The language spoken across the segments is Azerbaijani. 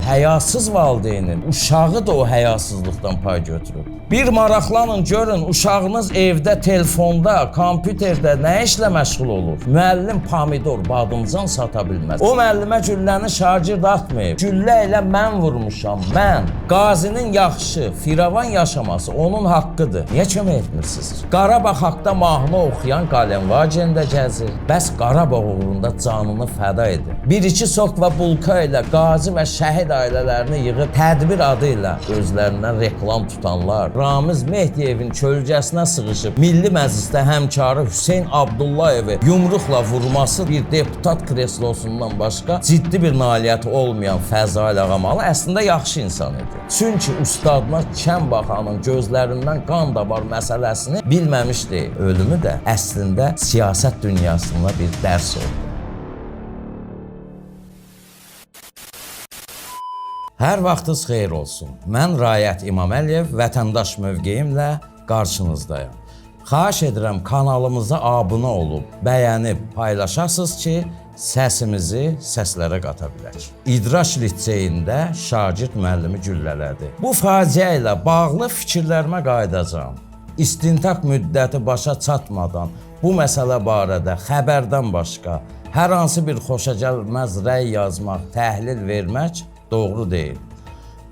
həyasız valideynin uşağı da o həyasızlıqdan pay götürür. Bir maraqlanın, görün, uşağınız evdə, telefonda, kompüterdə nə işlə məşğul olur? Müəllim pomidor, badımcan sata bilməz. O müəllimə gülləni şagird atmayıb. Güllə ilə mən vurmuşam, mən. Qazinin yaxşı, firavan yaşaması onun haqqıdır. Niyə kömək etmirsiniz? Qarabağ haqda mahnı oxuyan Qalenvagen də gəzir. Bəs Qarabağ uğrunda canını fəda edir. Bir-iki sok və bulka ilə qazi və şəhid ailələrini yığıb tədbir adı ilə özlərindən reklam tutanlar, Ramiz Mehdiyevin kölgəsinə sığışıb Milli Məclisdə həmkarı Hüseyn Abdullayevi yumruqla vurması bir deputat kreslosundan başqa ciddi bir nailiyyəti olmayan Fəzail Ağamalı əslində yaxşı insan idi. Çünki ustadına Kəm Baxanın gözlərindən qan damar məsələsini bilməmiş deyil. Ölümü də əslində siyasət dünyasında bir dərs oldu. Hər vaxtınız xeyir olsun. Mən Rayət İmaməliyev vətəndaş mövqeyimlə qarşınızdayım. Xahiş edirəm kanalımıza abunə olub, bəyənib, paylaşasınız ki, səsimizi səslərə qata bilək. İdraç liseyində şagird müəllimi güllələdi. Bu faciə ilə bağlı fikirlərimə qayıdacağam. İstintaq müddəti başa çatmadan bu məsələ barədə xəbərdən başqa hər hansı bir xoşagəlməz rəy yazmaq, təhlil vermək doğru deyil.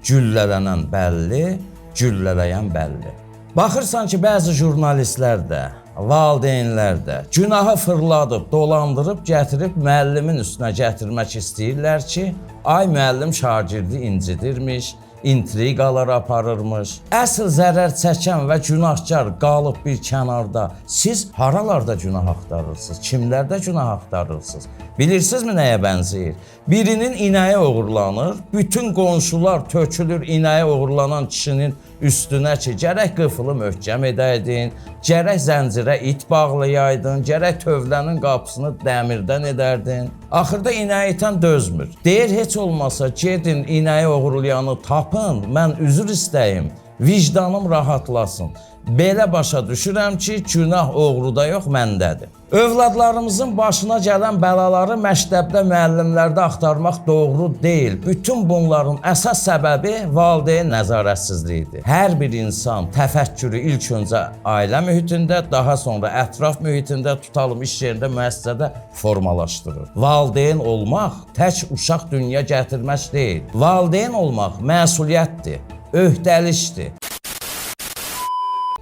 Güllələnən bəlli, güllələyən bəlli. Baxırsan ki, bəzi jurnalistlər də, valideynlər də günahı fırladıb, dolandırıb, gətirib müəllimin üstünə gətirmək istəyirlər ki, ay müəllim şagirdi incidirmiş, intriqalar aparırmış. Əsl zərər çəkən və günahkar qalıb bir kənarda. Siz haralarda günah axtarırsınız? Kimlərdə günah axtarırsınız? Bilirsinizmi nəyə bənzəyir? Birinin inəyi oğurlanır, bütün qonşular tökülür inəyi oğurlanan kişinin üstünə ki, gərək qıfılı möhkəm edəydin, gərək zəncirə it bağlayaydın, gərək tövlənin qapısını dəmirdən edərdin. Axırda inəyi itən dözmür. Deyir, heç olmasa gedin inəyi oğurlayanı tapın, mən üzr istəyim, vicdanım rahatlasın. Belə başa düşürəm ki, günah oğruda yox, məndədir. Övladlarımızın başına gələn bəlaları məktəbdə, müəllimlərdə axtarmaq doğru deyil. Bütün bunların əsas səbəbi valideyn nəzarətsizliyidir. Hər bir insan təfəkkürü ilk öncə ailə mühitində, daha sonra ətraf mühitində, tutalım iş yerində, müəssisədə formalaşdırır. Valideyn olmaq tək uşaq dünya gətirmək deyil. Valideyn olmaq məsuliyyətdir, öhdəlikdir.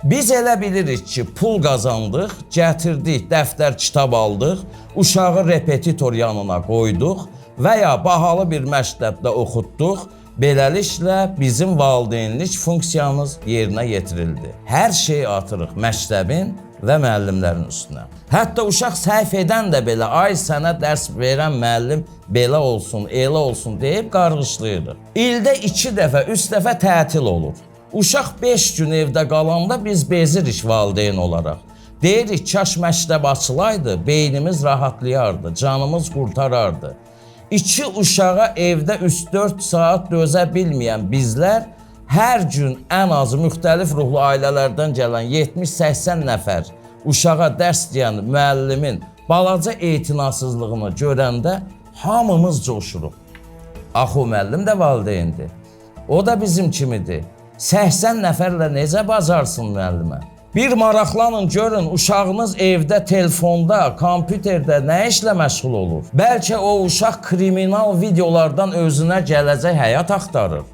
Biz elə bilirik ki, pul qazandıq, gətirdik, dəftər, kitab aldıq, uşağı repetitor yanına qoyduq və ya bahalı bir məktəbdə oxutduq, beləliklə bizim valideynlik funksiyamız yerinə yetirildi. Hər şeyi atırıq məktəbin və müəllimlərin üstünə. Hətta uşaq səhv edən də belə, ay sənə dərs verən müəllim belə olsun, elə olsun deyib qarğışlayırıq. İldə 2 dəfə, 3 dəfə tətil olur. Uşaq 5 gün evdə qalanda biz bezirik valideyn olaraq. Deyirik, kaş məktəb açılaydı, beynimiz rahatlayardı, canımız qurtarardı. 2 uşağa evdə 3-4 saat dözə bilməyən bizlər hər gün ən azı müxtəlif ruhlu ailələrdən gələn 70-80 nəfər uşağa dərs deyən müəllimin balaca etinasızlığını görəndə hamımız coşuruq. Axı o müəllim də valideyndir. O da bizim kimidir. 80 nəfərlə necə bacarsın müəllimə? Bir maraqlanın, görün, uşağınız evdə, telefonda, kompüterdə nə işlə məşğul olur? Bəlkə o uşaq kriminal videolardan özünə gələcək həyat axtarır.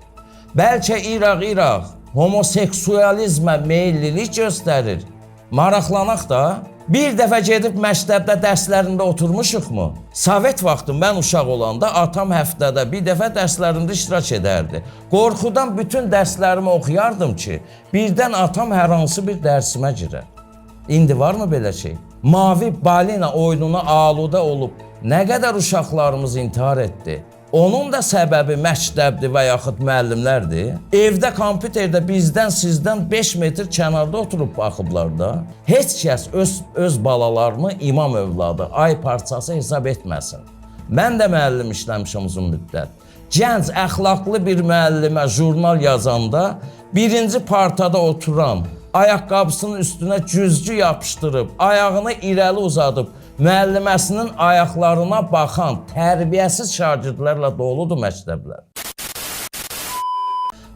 Bəlkə İraq, homoseksualizmə meyillilik göstərir. Maraqlanaq da. Bir dəfə gedib məktəbdə dərslərində oturmuşuqmu? Sovet vaxtı mən uşaq olanda atam həftədə bir dəfə dərslərində iştirak edərdi. Qorxudan bütün dərslərimi oxuyardım ki, birdən atam hər hansı bir dərsimə girər. İndi varmı belə şey? Mavi balina oyununa aludə olub nə qədər uşaqlarımız intihar etdi? Onun da səbəbi məktəbdir və yaxud müəllimlərdir. Evdə, kompüterdə bizdən, sizdən 5 metr kənarda oturub baxıblar da. Heç kəs öz balalarını imam övladı, ay parçası hesab etməsin. Mən də müəllim işləmişəm uzun müddət. Gənc, əxlaqlı bir müəllimə jurnal yazanda birinci partada oturan, ayaqqabısının üstünə güzgü yapışdırıb, ayağını irəli uzadıb, müəlliməsinin ayaqlarına baxan tərbiyəsiz şagirdlərlə doludur məktəblər.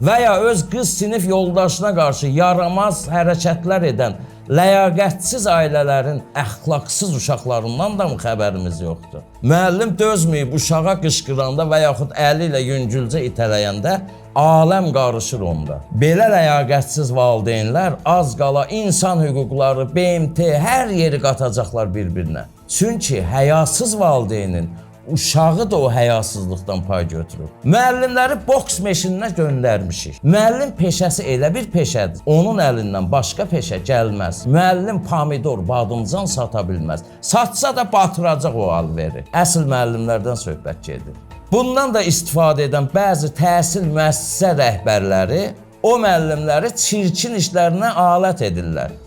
və ya öz qız sinif yoldaşına qarşı yaramaz hərəkətlər edən ləyaqətsiz ailələrin əxlaqsız uşaqlarından da mı xəbərimiz yoxdur? Müəllim dözməyib uşağa qışqıranda və yaxud əli ilə yüngülcə itələyəndə aləm qarışır onda. Belə ləyaqətsiz valideynlər az qala insan hüquqları, BMT hər yeri qatacaqlar bir-birinə. Çünki həyasız valideynin uşağı da o həyasızlıqdan pay götürür. Müəllimləri boks meşininə göndərmişik. Müəllim peşəsi elə bir peşədir. Onun əlindən başqa peşə gəlməz. Müəllim pomidor, badımcan sata bilməz. Satsa da batıracaq o alveri. Əsl müəllimlərdən söhbət gedir. Bundan da istifadə edən bəzi təhsil müəssisə rəhbərləri o müəllimləri çirkin işlərinə alət edirlər.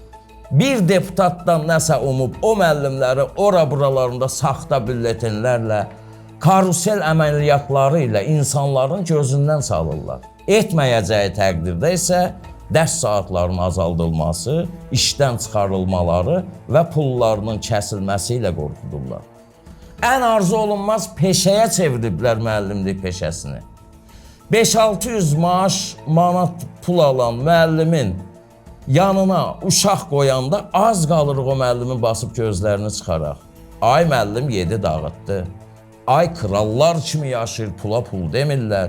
Bir deputatdan nəsə umub o müəllimləri ora-buralarında saxta bülletenlərlə, karusel əməliyyatları ilə insanların gözündən salırlar. Etməyəcəyi təqdirdə isə dərs saatlarının azaldılması, işdən çıxarılmaları və pullarının kəsilməsi ilə qorxudurlar. Ən arzu olunmaz peşəyə çeviriblər müəllimlik peşəsini. 5-600 manat pul alan müəllimin yanına uşaq qoyanda az qalırıq o müəllimin basıb gözlərini çıxaraq. Ay müəllim yedi dağıtdı. Ay krallar kimi yaşayır, pula pul demirlər.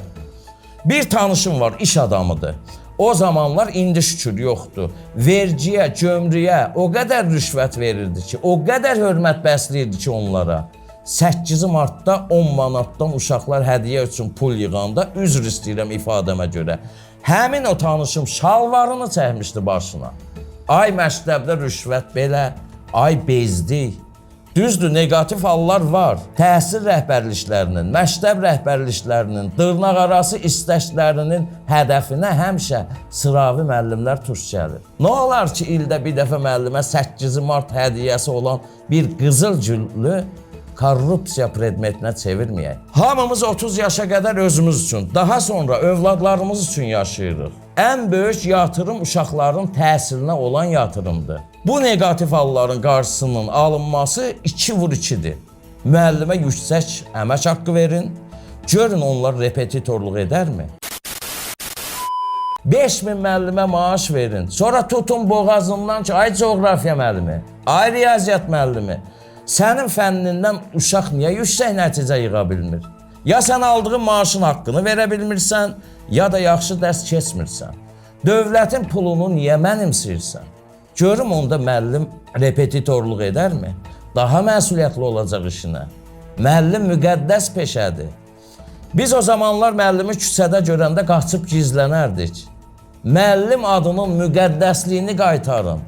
Bir tanışım var, iş adamıdır. O zamanlar indi şükür yoxdur. Vergiyə, gömrüyə o qədər rüşvət verirdi ki, o qədər hörmət bəsləyirdi ki onlara. 8 martda 10 manatdan uşaqlar hədiyyə üçün pul yığanda üzr istəyirəm ifadəmə görə. Həmin o tanışım şalvarını çəkmişdi başına. Ay məktəbdə rüşvət belə, ay bezdik. Düzdür, negativ hallar var. Təhsil rəhbərliklərinin, məktəb rəhbərliklərinin, dırnaqarası istəklərinin hədəfinə həmişə sıravi müəllimlər tuş gəlir. Nə olar ki, ildə bir dəfə müəllimə 8 mart hədiyyəsi olan bir qızıl güllü korrupsiya predmetinə çevirməyək. Hamımız 30 yaşa qədər özümüz üçün, daha sonra övladlarımız üçün yaşayırıq. Ən böyük yatırım uşaqların təhsilinə olan yatırımdır. Bu negativ halların qarşısının alınması 2x2-dir. Müəllimə yüksək əmək haqqı verin, görün onlar repetitorluq edərmi? 5000 müəllimə maaş verin, sonra tutun boğazından ki, ay coğrafiya müəllimi, ay riyaziyyat müəllimi, sənin fənnindən uşaq niyə yüksək nəticə yığa bilmir? Ya sən aldığın maaşın haqqını verə bilmirsən, ya da yaxşı dərs keçmirsən. Dövlətin pulunu niyə mənimsəyirsən? Görüm onda müəllim repetitorluq edərmi? Daha məsuliyyətli olacaq işinə. Müəllim müqəddəs peşədir. Biz o zamanlar müəllimi küçədə görəndə qaçıb gizlənərdik. Müəllim adının müqəddəsliyini qaytarın.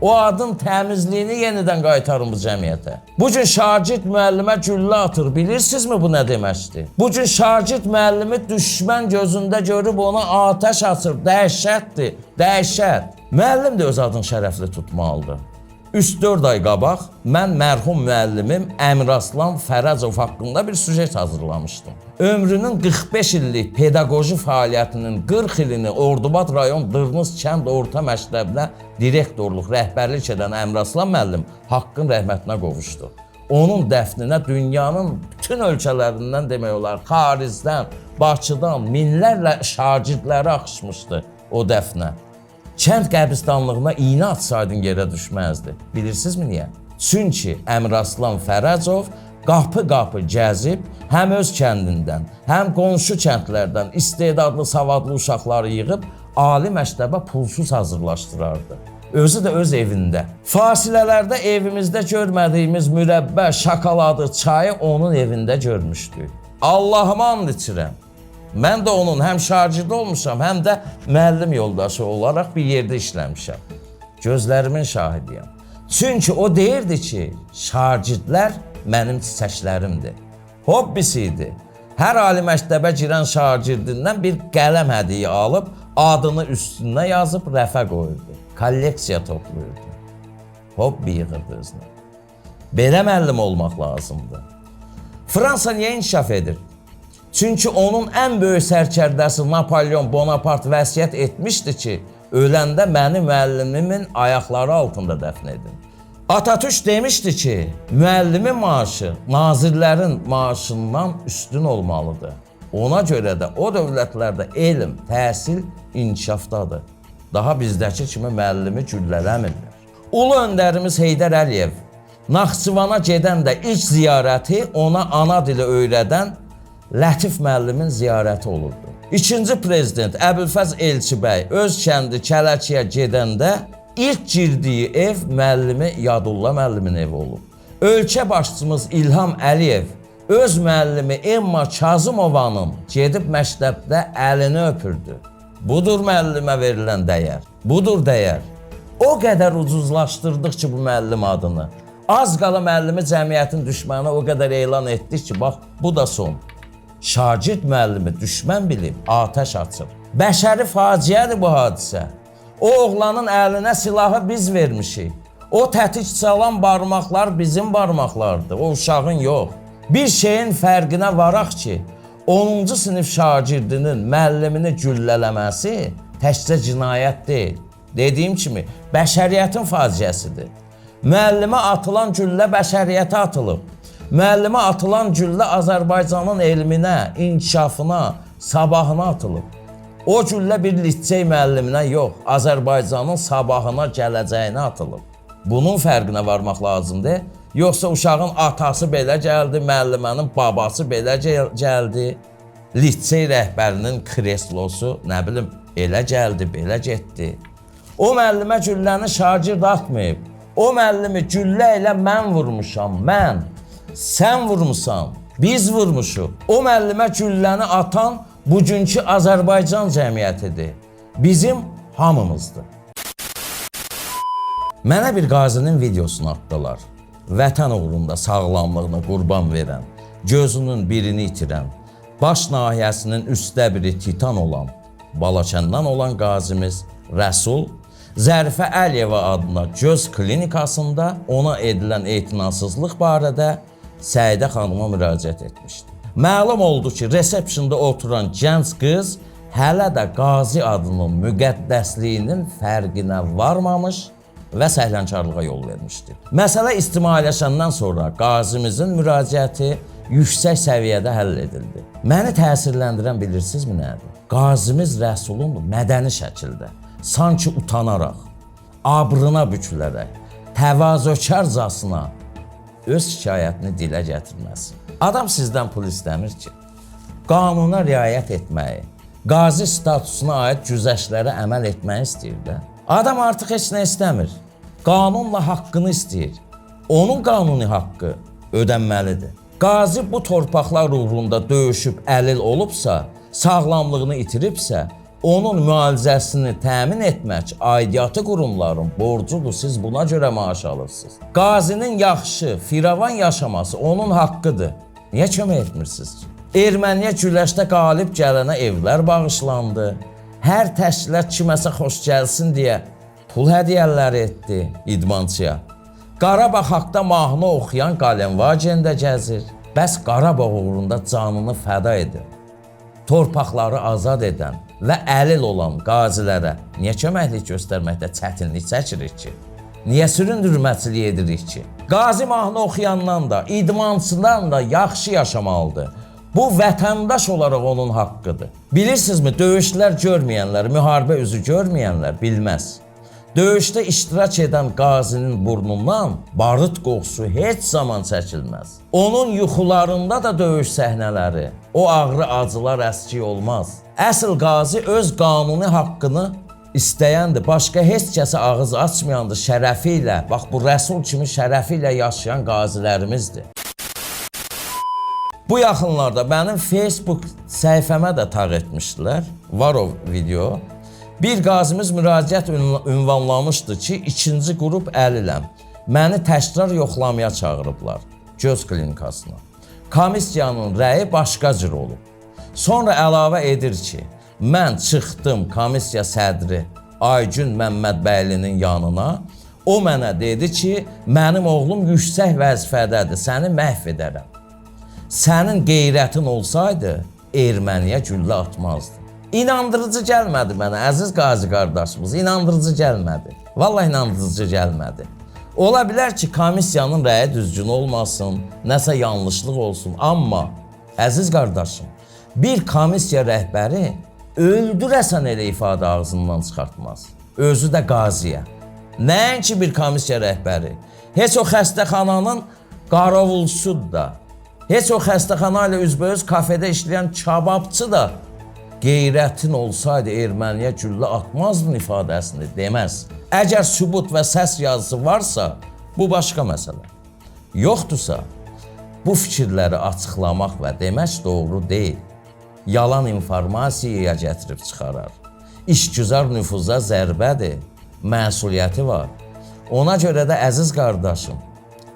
O adın təmizliyini yenidən qaytarın bu cəmiyyətə. Bugün şagird müəllimə güllə atır, bilirsinizmi bu nə deməkdir? Bugün şagird müəllimi düşmən gözündə görüb ona atəş açır, dəhşətdir, dəhşət. Müəllim də öz adını şərəfli tutmalıdır. 3-4 ay qabaq mən mərhum müəllimim Əmiraslan Fərəcov haqqında bir süjet hazırlamışdım. Ömrünün 45 illik pedaqoji fəaliyyətinin 40 ilini Ordubad rayon Dırnız kənd orta məktəbinə direktorluq, rəhbərlik edən Əmiraslan müəllim haqqın rəhmətinə qovuşdu. Onun dəfninə dünyanın bütün ölkələrindən demək olar, xaricdən, Bakıdan minlərlə şagirdləri axışmışdı o dəfnə. Kənd qəbristanlığına iynə atsaydın yerə düşməzdi. Bilirsinizmi niyə? Çünki Əmiraslan Fərəcov qapı-qapı gəzib, həm öz kəndindən, həm qonşu kəndlərdən istedadlı, savadlı uşaqları yığıb, ali məktəbə pulsuz hazırlaşdırardı. Özü də öz evində. Fasilələrdə evimizdə görmədiyimiz mürəbbə, şokoladı, çayı onun evində görmüşdük. Allahıma and içirəm. Mən də onun həm şagirdi olmuşam, həm də müəllim yoldaşı olaraq bir yerdə işləmişəm. Gözlərimin şahidiyəm. Çünki o deyirdi ki, şagirdlər mənim çiçəklərimdir. Hobbisi idi. Hər ali məktəbə girən şagirdindən bir qələm hədiyyə alıb, adını üstünə yazıb rəfə qoyurdu. Kolleksiya toplayırdı. Hobbi yığırdı özünə. Belə müəllim olmaq lazımdır. Fransa niyə inkişaf edir? Çünki onun ən böyük sərkərdəsi Napolyon Bonaparte vəsiyyət etmişdi ki, öləndə məni müəllimimin ayaqları altında dəfn edin. Atatürk demişdi ki, müəllimin maaşı nazirlərin maaşından üstün olmalıdır. Ona görə də o dövlətlərdə elm, təhsil inkişafdadır. Daha bizdəki kimi müəllimi güllələmirlər. Ulu öndərimiz Heydər Əliyev Naxçıvana gedəndə ilk ziyarəti ona ana dili öyrədən Lətif müəllimin ziyarəti olurdu. İkinci prezident Əbülfəz Elçibəy öz kəndi Kələkiyə gedəndə ilk girdiyi ev müəllimi Yadulla müəllimin evi olub. Ölkə başçımız İlham Əliyev öz müəllimi Emma Kazımovanın gedib məktəbdə əlini öpürdü. Budur müəllimə verilən dəyər. Budur dəyər. O qədər ucuzlaşdırdıq ki bu müəllim adını. Az qala müəllimi cəmiyyətin düşməni o qədər elan etdik ki, bax bu da son. Şagird müəllimi düşmən bilib atəş açır. Bəşəri faciədir bu hadisə. O oğlanın əlinə silahı biz vermişik. O tətik çalan barmaqlar bizim barmaqlardır, o uşağın yox. Bir şeyin fərqinə varaq ki, 10-cu sinif şagirdinin müəllimini güllələməsi təkcə cinayət deyil. Dediyim kimi, bəşəriyyətin faciəsidir. Müəllimə atılan güllə bəşəriyyətə atılıb. Müəllimə atılan güllə Azərbaycanın elminə, inkişafına, sabahına atılıb. O güllə bir lisey müəlliminə yox, Azərbaycanın sabahına, gələcəyinə atılıb. Bunun fərqinə varmaq lazımdır. Yoxsa uşağın atası belə gəldi, müəllimənin babası belə gəldi, lisey rəhbərinin kreslosu, nə bilim, elə gəldi, belə getdi. O müəllimə gülləni şagird atmayıb. O müəllimi güllə ilə mən vurmuşam, mən. Sən vurmusan, biz vurmuşuq. O müəllimə gülləni atan bugünkü Azərbaycan cəmiyyətidir. Bizim hamımızdır. Mənə bir qazinin videosunu atdılar. Vətən uğrunda sağlamlığını qurban verən, gözünün birini itirən, baş nahiyəsinin üstdə biri titan olan, Balakəndən olan qazimiz Rəsul Zərifə Əliyeva adına göz klinikasında ona edilən etinasızlıq barədə Səidə xanıma müraciət etmişdi. Məlum oldu ki, resepsiyonda oturan gənc qız hələ də qazi adının müqəddəsliyinin fərqinə varmamış və səhlənkarlığa yol vermişdi. Məsələ ictimailəşəndən sonra qazimizin müraciəti yüksək səviyyədə həll edildi. Məni təsirləndirən bilirsinizmi nədir? Qazimiz Rəsulun mədəni şəkildə, sanki utanaraq, abrına bükülərək, təvazökarcasına öz şikayətini dilə gətirməsi. Adam sizdən pul istəmir ki, qanuna riayət etməyi, qazi statusuna aid güzəştlərə əməl etməyi istəyir də. Adam artıq heç nə istəmir, qanunla haqqını istəyir. Onun qanuni haqqı ödənməlidir. Qazi bu torpaqlar uğrunda döyüşüb əlil olubsa, sağlamlığını itiribsə, onun müalicəsini təmin etmək aidiyyatı qurumların borcudur, siz buna görə maaş alırsınız. Qazinin yaxşı, firavan yaşaması onun haqqıdır. Niyə kömək etmirsiniz ki? Erməniyə güləşdə qalib gələnə evlər bağışlandı. Hər təşkilət kiməsə xoş gəlsin deyə pul hədiyyələri etdi idmançıya. Qarabağ haqda mahnı oxuyan Qalenvagendə gəzir. Bəs Qarabağ uğrunda canını fəda edir. Torpaqları azad edən və əlil olan qazilərə niyə köməklik göstərməkdə çətinlik çəkirik ki? Niyə süründürməçilik edirik ki? Qazi mahnı oxuyandan da, idmançıdan da yaxşı yaşamalıdır. Bu vətəndaş olaraq onun haqqıdır. Bilirsinizmi, döyüşlər görməyənlər, müharibə üzü görməyənlər bilməz. Döyüşdə iştirak edən qazinin burnundan barıt qoxusu heç zaman çəkilməz. Onun yuxularında da döyüş səhnələri, o ağrı acılar əski olmaz. Əsl qazi öz qanuni haqqını istəyəndir, başqa heç kəsə ağız açmayandır şərəfi ilə. Bax, bu Rəsul kimi şərəfi ilə yaşayan qazilərimizdir. Bu yaxınlarda mənim Facebook səhifəmə də tağ etmişdilər. Var o video. Bir qazimiz müraciət ünvanlamışdı ki, ikinci qrup əliləm. Məni təkrar yoxlamaya çağırıblar göz klinikasına. Komissiyanın rəyi başqa cür olub. Sonra əlavə edir ki, mən çıxdım komissiya sədri Aygün Məmmədbəylinin yanına. O mənə dedi ki, mənim oğlum yüksək vəzifədədir, səni məhv edərəm. Sənin qeyrətin olsaydı, erməniyə güllə atmazdı. İnandırıcı gəlmədi mənə, əziz qazi qardaşımız, inandırıcı gəlmədi. Vallahi inandırıcı gəlmədi. Ola bilər ki, komissiyanın rəyi düzgün olmasın, nəsə yanlışlıq olsun. Amma, əziz qardaşım, Bir komissiya rəhbəri öldürəsən elə ifadə ağzından çıxartmaz. Özü də qaziyə. Nəinki bir komissiya rəhbəri. Heç o xəstəxananın qaravulçusudur da. Heç o xəstəxana ilə üzbəüz kafedə işləyən kababçı da qeyrətin olsaydı erməniyə güllə atmazdın ifadəsini deməz. Əgər sübut və səs yazısı varsa, bu başqa məsələ. Yoxdursa, bu fikirləri açıqlamaq və demək doğru deyil. Yalan informasiyaya gətirib çıxarar. İşgüzar nüfuza zərbədir, məsuliyyəti var. Ona görə də əziz qardaşım,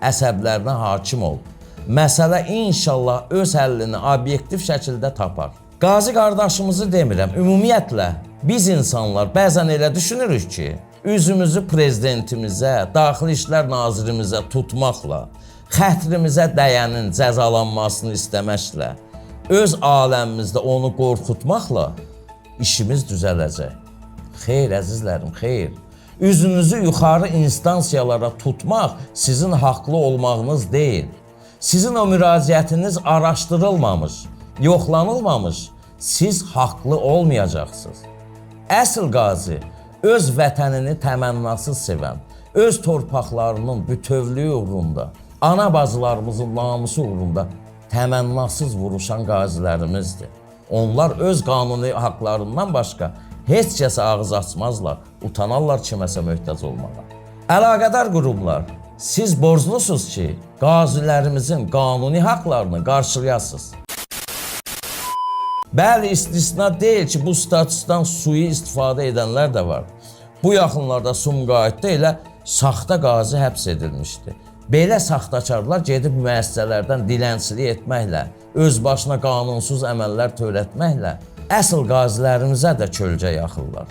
əsəblərinə hakim ol. Məsələ inşallah öz həllini obyektiv şəkildə tapar. Qazi qardaşımızı demirəm, ümumiyyətlə biz insanlar bəzən elə düşünürük ki, üzümüzü prezidentimizə, daxili işlər nazirimizə tutmaqla, xətrimizə dəyənin cəzalanmasını istəməklə, öz aləmimizdə onu qorxutmaqla işimiz düzələcək. Xeyr, əzizlərim, xeyr. Üzünüzü yuxarı instansiyalara tutmaq sizin haqlı olmağınız deyil. Sizin o müraciətiniz araşdırılmamış, yoxlanılmamış, siz haqlı olmayacaqsınız. Əsl qazi, öz vətənini təmənnasız sevən, öz torpaqlarının bütövlüyü uğrunda, ana bacılarımızın namusu uğrunda təmənnasız vuruşan qazilərimizdir. Onlar öz qanuni haqlarından başqa heç kəsə ağız açmazlar, utanarlar kiməsə möhtac olmağa. Əlaqədar qurumlar, siz borclusunuz ki, qazilərimizin qanuni haqlarını qarşılayasınız. Bəli, istisna deyil ki, bu statusdan sui istifadə edənlər də var. Bu yaxınlarda Sumqayıtda elə saxta qazi həbs edilmişdi. Belə saxtakarlar gedib müəssisələrdən dilənçilik etməklə, öz başına qanunsuz əməllər törətməklə əsl qazilərimizə də kölgə yaxırlar.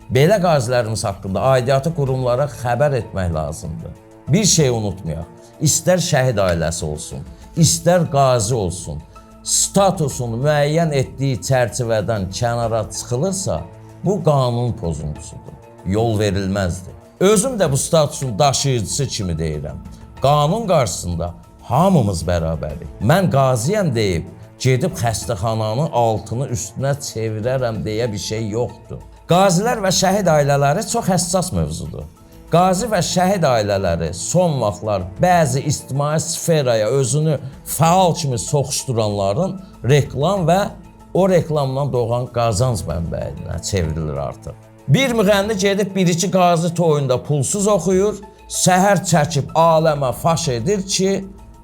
Belə qazilərimiz haqqında aidiyyatı qurumlara xəbər etmək lazımdır. Bir şey unutmayaq, istər şəhid ailəsi olsun, istər qazi olsun, statusunu müəyyən etdiyi çərçivədən kənara çıxılırsa, bu qanun pozuntusudur, yol verilməzdir. Özüm də bu statusun daşıyıcısı kimi deyirəm. Qanun qarşısında hamımız bərabərik. Mən qaziyəm deyib, gedib xəstəxananın altını üstünə çevirərəm deyə bir şey yoxdur. Qazilər və şəhid ailələri çox həssas mövzudur. Qazi və şəhid ailələri son vaxtlar bəzi ictimai sferaya özünü fəal kimi soxuşduranların reklam və o reklamdan doğan qazanc mənbəyinə çevrilir artıq. Bir müğənni gedib bir-iki qazi toyunda pulsuz oxuyur, səhər çəkib aləmə faş edir ki,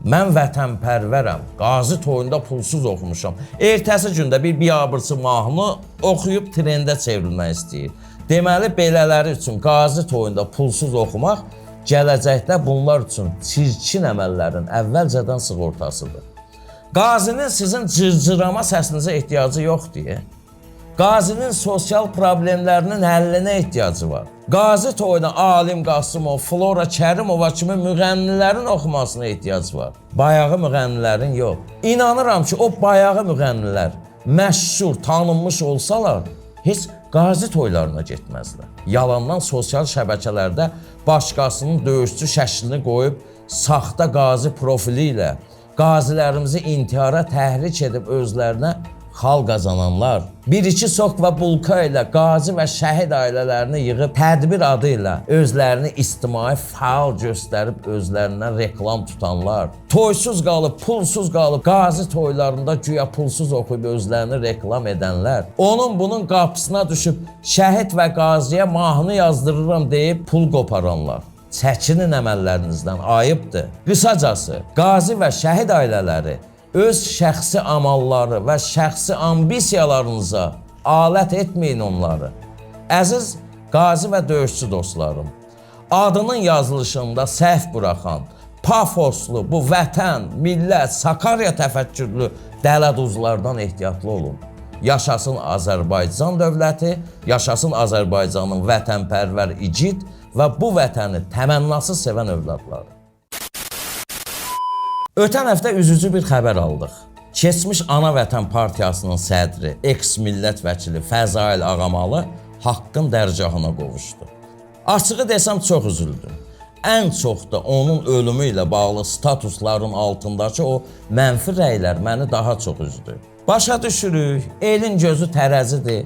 mən vətənpərvərəm, qazi toyunda pulsuz oxumuşam. Ertəsi gündə bir biabırçı mahnı oxuyub trendə çevrilmək istəyir. Deməli, belələri üçün qazi toyunda pulsuz oxumaq gələcəkdə bunlar üçün çirkin əməllərin əvvəlcədən sığortasıdır. Qazinin sizin cırcırama səsinizə ehtiyacı yoxdur. Qazinin sosial problemlərinin həllinə ehtiyacı var. Qazi toyuna Alim Qasımov, Flora Kərimova kimi müğənnilərin oxumasına ehtiyacı var. Bayağı müğənnilərin yox. İnanıram ki, o bayağı müğənnilər məşhur, tanınmış olsalar, heç qazi toylarına getməzlər. Yalandan sosial şəbəkələrdə başqasının döyüşçü şəklini qoyub, saxta qazi profili ilə qazilərimizi intihara təhrik edib özlərinə xal qazananlar, bir-iki sok və bulka ilə qazi və şəhid ailələrini yığıb tədbir adı ilə özlərini ictimai fəal göstərib özlərindən reklam tutanlar, toysuz qalıb, pulsuz qalıb, qazi toylarında güya pulsuz oxuyub özlərini reklam edənlər, onun bunun qapısına düşüb şəhid və qaziyə mahnı yazdırıram deyib pul qoparanlar. Çəkinin əməllərinizdən, ayıbdır. Qısacası, qazi və şəhid ailələri öz şəxsi amalları və şəxsi ambisiyalarınıza alət etməyin onları. Əziz qazi və döyüşçü dostlarım, adının yazılışında səhv buraxan, pafoslu bu vətən, millət, Sakarya təfəkkürlü dələduzlardan ehtiyatlı olun. Yaşasın Azərbaycan dövləti, yaşasın Azərbaycanın vətənpərvər igid və bu vətəni təmənnasız sevən övladları. Ötən həftə üzücü bir xəbər aldıq. Keçmiş Ana Vətən Partiyasının sədri, eks-millət vəkili Fəzail Ağamalı haqqın dərgahına qovuşdu. Açığı desəm çox üzüldüm. Ən çox da onun ölümü ilə bağlı statusların altındakı o mənfi rəylər məni daha çox üzdü. Başa düşürük, elin gözü tərəzidir.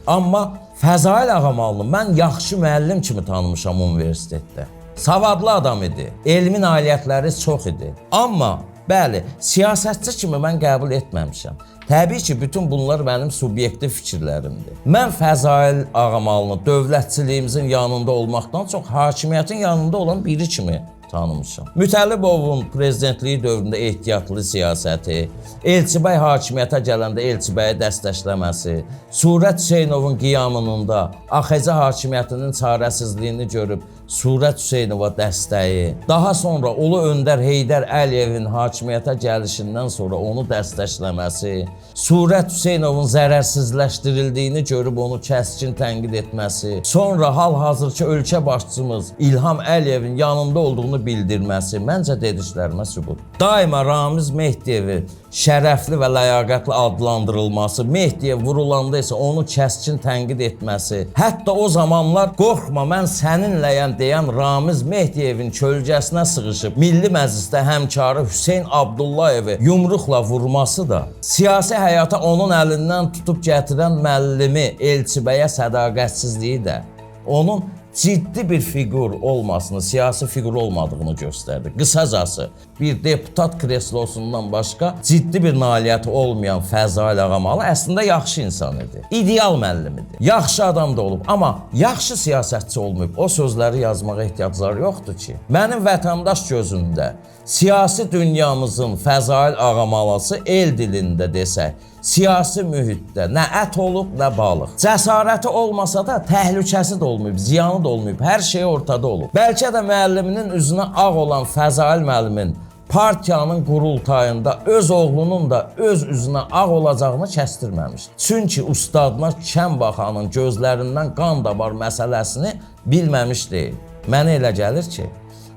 Amma Fəzail Ağamalını mən yaxşı müəllim kimi tanımışam universitetdə. Savadlı adam idi, elmi nailiyyətləri çox idi. Amma bəli, siyasətçi kimi mən qəbul etməmişəm. Təbii ki, bütün bunlar mənim subyektiv fikirlərimdir. Mən Fəzail Ağamalını dövlətçiliyimizin yanında olmaqdan çox hakimiyyətin yanında olan biri kimi tanımışam. Mütəllibovun prezidentliyi dövründə ehtiyatlı siyasəti, Elçibəy hakimiyyətə gələndə Elçibəyə dəstəkləməsi, Surət Hüseynovun qiyamının da AXC hakimiyyətinin çarəsizliyini görüb Surət Hüseynova dəstəyi, daha sonra Ulu Öndər Heydər Əliyevin hakimiyyətə gəlişindən sonra onu dəstəkləməsi, Surət Hüseynovun zərərsizləşdirildiyini görüb onu kəskin tənqid etməsi, sonra hal-hazırki ölkə başçımız İlham Əliyevin yanında olduğunu bildirməsi məncə dediklərimə sübut. Daima Ramiz Mehdiyevi şərəfli və ləyaqətli adlandırılması, Mehdiyev vurulanda isə onu kəskin tənqid etməsi, hətta o zamanlar qorxma mən səninləyəm deyən Ramiz Mehdiyevin kölgəsinə sığışıb Milli Məclisdə həmkarı Hüseyn Abdullayevi yumruqla vurması da, siyasi həyata onun əlindən tutub gətirən müəllimi Elçibəyə sədaqətsizliyi də, onun ciddi bir figur olmasını, siyasi figur olmadığını göstərdi. Qısacası, bir deputat kreslosundan başqa ciddi bir nailiyyəti olmayan Fəzail Ağamalı əslində yaxşı insan idi. İdeal müəllim idi. Yaxşı adam da olub, amma yaxşı siyasətçi olmayıb. O sözləri yazmağa ehtiyacları yoxdur ki. Mənim vətəndaş gözümdə siyasi dünyamızın Fəzail Ağamalısı el dilində desək, siyasi mühitdə nə ət olub, nə balıq. Cəsarəti olmasa da təhlükəsi də olmayıb, ziyanı da olmayıb, hər şey ortada olub. Bəlkə də müəlliminin üzünə ağ olan Fəzail müəllimin partiyanın qurultayında öz oğlunun da öz üzünə ağ olacağını kəstirməmişdi. Çünki ustadına kəm baxanın gözlərindən qan damar məsələsini bilməmiş deyil. Mənə elə gəlir ki,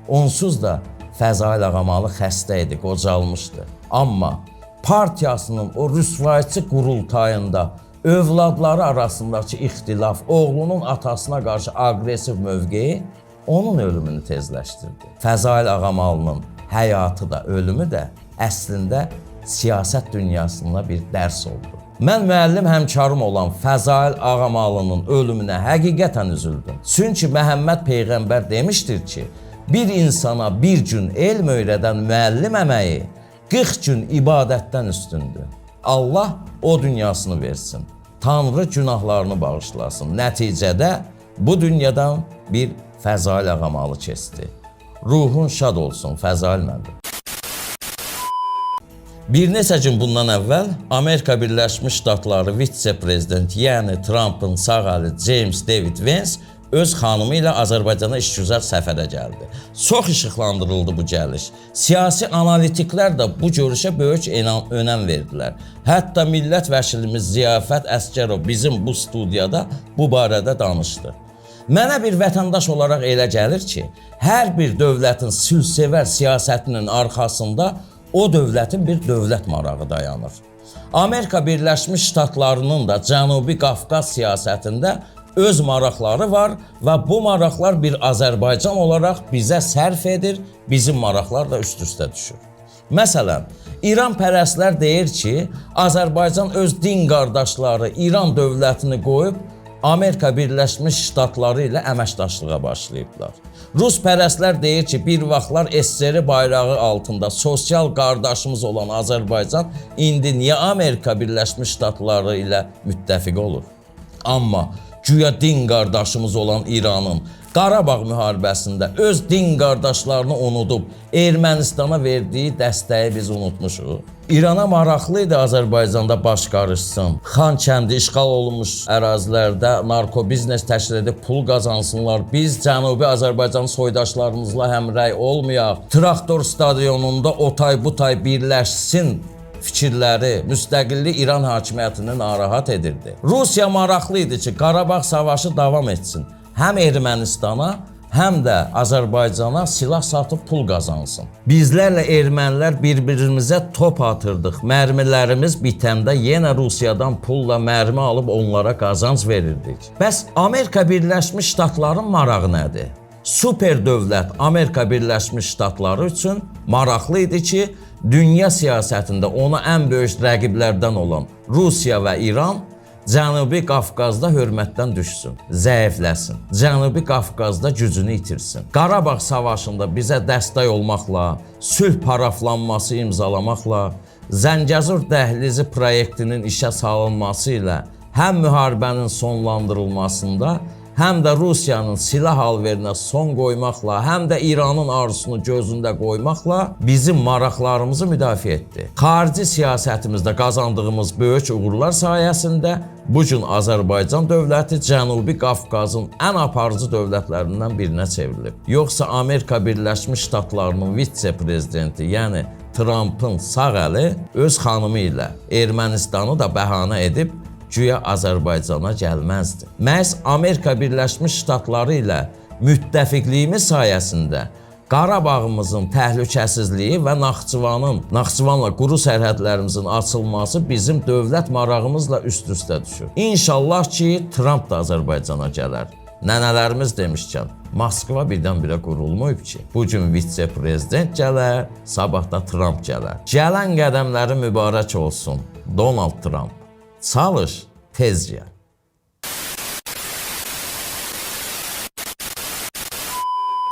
onsuz da Fəzail Ağamalı xəstə idi, qocalmışdı. Amma partiyasının o rüsvayçı qurultayında övladları arasındakı ixtilaf, oğlunun atasına qarşı aqressiv mövqeyi onun ölümünü tezləşdirdi. Fəzail Ağamalının həyatı da, ölümü də əslində siyasət dünyasında bir dərs oldu. Mən müəllim həmkarım olan Fəzail Ağamalının ölümünə həqiqətən üzüldüm. Çünki Məhəmməd Peyğəmbər demişdir ki, bir insana bir gün elm öyrədən müəllim əməyi 40 gün ibadətdən üstündür. Allah o dünyasını versin. Tanrı günahlarını bağışlasın. Nəticədə bu dünyadan bir Fəzail Ağamalı keçdi. Ruhun şad olsun Fəzail müəllim. Bir neçə gün bundan əvvəl Amerika Birləşmiş Ştatları vitse-prezidenti, yəni Trump'ın sağ əli James David Vance öz xanımı ilə Azərbaycana işgüzar səfərə gəldi. Çox işıqlandırıldı bu gəliş. Siyasi analitiklər də bu görüşə böyük önəm verdilər. Hətta millət vəkilimiz Ziyafət Əsgərov bizim bu studiyada bu barədə danışdı. Mənə bir vətəndaş olaraq elə gəlir ki, hər bir dövlətin sülhsevər siyasətinin arxasında o dövlətin bir dövlət marağı dayanır. Amerika Birləşmiş Ştatlarının da Cənubi Qafqaz siyasətində öz maraqları var və bu maraqlar bir Azərbaycan olaraq bizə sərf edir, bizim maraqlar da üst-üstə düşür. Məsələn, İran pərəstlər deyir ki, Azərbaycan öz din qardaşları İran dövlətini qoyub Amerika Birləşmiş Ştatları ilə əməkdaşlığa başlayıblar. Rus pərəstlər deyir ki, bir vaxtlar SSR bayrağı altında sosial qardaşımız olan Azərbaycan indi niyə Amerika Birləşmiş Ştatları ilə müttəfiq olur? Amma güya din qardaşımız olan İranın Qarabağ müharibəsində öz din qardaşlarını unudub Ermənistana verdiyi dəstəyi biz unutmuşuq. İrana maraqlı idi Azərbaycanda baş qarışsın. Xankəndi işğal olunmuş ərazilərdə narkobiznes təşkil edib pul qazansınlar. Biz Cənubi Azərbaycan soydaşlarımızla həmrəy olmayaq. Traktor stadionunda o tay bu tay birləşsin fikirləri müstəqillik İran hakimiyyətini narahat edirdi. Rusiya maraqlı idi ki, Qarabağ savaşı davam etsin. Həm Ermənistana, həm də Azərbaycana silah satıb pul qazansın. Bizlərlə ermənilər bir-birimizə top atırdıq. Mərmilərimiz bitəndə yenə Rusiyadan pulla mərmi alıb onlara qazanc verirdik. Bəs Amerika Birləşmiş Ştatların marağı nədir? Super dövlət Amerika Birləşmiş Ştatları üçün maraqlı idi ki, dünya siyasətində ona ən böyük rəqiblərdən olan Rusiya və İran Cənubi Qafqazda hörmətdən düşsün, zəifləsin. Cənubi Qafqazda gücünü itirsin. Qarabağ savaşında bizə dəstək olmaqla, sülh paraflanması imzalamaqla, Zəngəzur dəhlizi proyektinin işə salınması ilə həm müharibənin sonlandırılmasında, həm də Rusiyanın silah alverinə son qoymaqla, həm də İranın arzusunu gözündə qoymaqla bizim maraqlarımızı müdafiə etdi. Xarici siyasətimizdə qazandığımız böyük uğurlar sayəsində bu gün Azərbaycan dövləti Cənubi Qafqazın ən aparıcı dövlətlərindən birinə çevrilib. Yoxsa Amerika Birləşmiş Ştatlarının vitse-prezidenti, yəni Trumpın sağ əli öz xanımı ilə Ermənistanı da bəhanə edib güya Azərbaycana gəlməzdi. Məhz Amerika Birləşmiş Ştatları ilə müttəfiqliyimiz sayəsində Qarabağımızın təhlükəsizliyi və Naxçıvanla quru sərhədlərimizin açılması bizim dövlət marağımızla üst-üstə düşür. İnşallah ki, Trump da Azərbaycana gələr. Nənələrimiz demişkən, Moskva birdən-birə qurulmayıb ki, bugün vitse-prezident gələr, sabah da Trump gələr. Gələn qədəmləri mübarək olsun, Donald Trump. Çalış, tez gəl.